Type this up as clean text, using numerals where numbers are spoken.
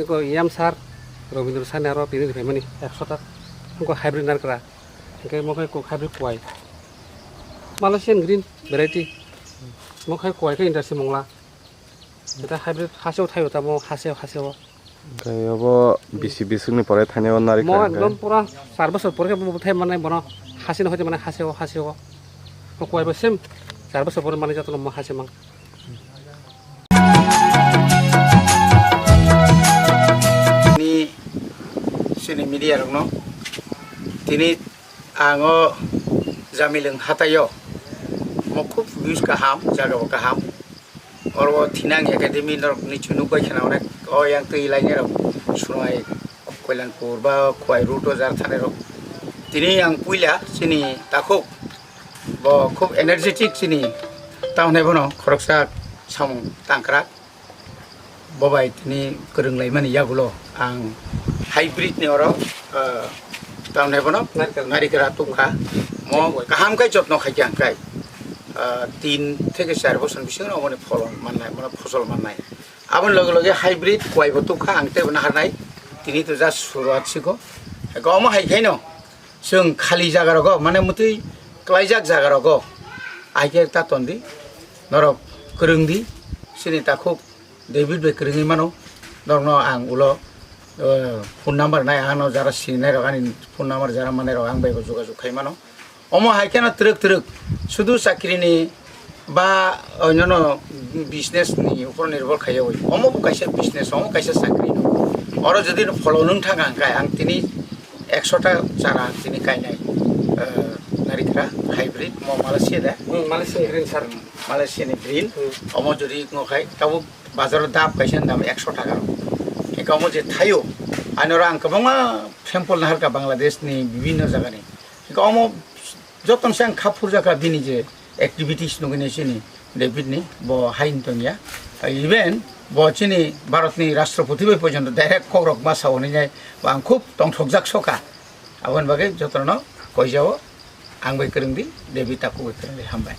को याम सार रविंद्र साने आरो पिनि फेमनि 100 टा को हाइब्रिड नारकरा के मखै को हाइब्रिड कोय मालसियान ग्रीन भेराइटि मखै कोय के इंडास्ट्री मंगला এটা হাইব্রিড হাসেও থাইও তা মো হাসেও গায়বো বিসি বিসুনি পরে থানে নারী মো একদম পুরা 4 বছর পরে থাই মানে বন হাসিন হইতে মানে হাসেও মো কোয়াইবো সেম 4 বছর পরে মানে যতন মো হাসে মাং ni sini media rokno tini ango jamileng hatayo mo খুব views kaham jaga kaham orwo thinang academy nor ni chunu koi khana onek o yang tei laine ro sunai koilanpur ba khoi ruto jar thane ro tini yang puila sini takhuk bo khub energetic sini taune bono khoroksa sam tangkra bobai tini kerunglai mani yagulo ang hybrid ni oro taune bono narikara tukha mo kaham kai jotno khakyang kai 3 থেকে 4 বছর বিশেষ মানে ফলন মাননাই মানে ফসল মাননাই আবন লগে লগে hybrid কয় বতুখা আংতে বনা হারনাই তিনি তো যা শুরুয়াত সিগো গম হাইখাই ন जों খালি জায়গা রগ মানে মতই ক্লাইজাক জায়গা রগ আইকে তা তন্দি নরক করংদি সিনি তাখো ডেভিড বে করংই মানো দরনো আং উলো ফোন নাম্বার নাই আনো যারা সিনাই রগানি ফোন নাম্বার যারা মানে রগ আং বাইগো যোগাযোগ খাই মানো অমো হাইকেনা ট্রক শুধু চাকরিনি বা অন্যান্য বিজনেসনি উপর নির্ভর খাইয়া হই অমো কাইসা বিজনেস অমো কাইসা চাকরি অর যদি ফলন থাকা গায় আং তিনি 100টা চারা তিনি গায়নাই নারিকরা হাইব্রিড মো মালয়েশিয়া দা মালয়েশিয়ান গ্রিন সার মালয়েশিয়ানি গ্রিন অমো যদি নখাই তাও বাজারের দাম কাইসান দাম 100 টাকা একা অমো যে থাইও আইনরা আং কবংমা স্যাম্পল নাহারকা বাংলাদেশনি বিভিন্ন জায়গানি একা অমো যতন সাং খাপুর জায়গা বিনি যে অ্যাক্টিভিটিস নগিনে চিনি ডেভিডনি ব হাইনতনিয়া ইভেন ব চিনি ভারতনি রাষ্ট্রপতি পর্যন্ত ডাইরেক্ট খবরক মাসাওনি যায় বা আং খুব টংঠকজাক সকা আবন বাগে যতন কই যাও আং বাই করংদি ডেভিড তাকু বাই করংদি হামবাই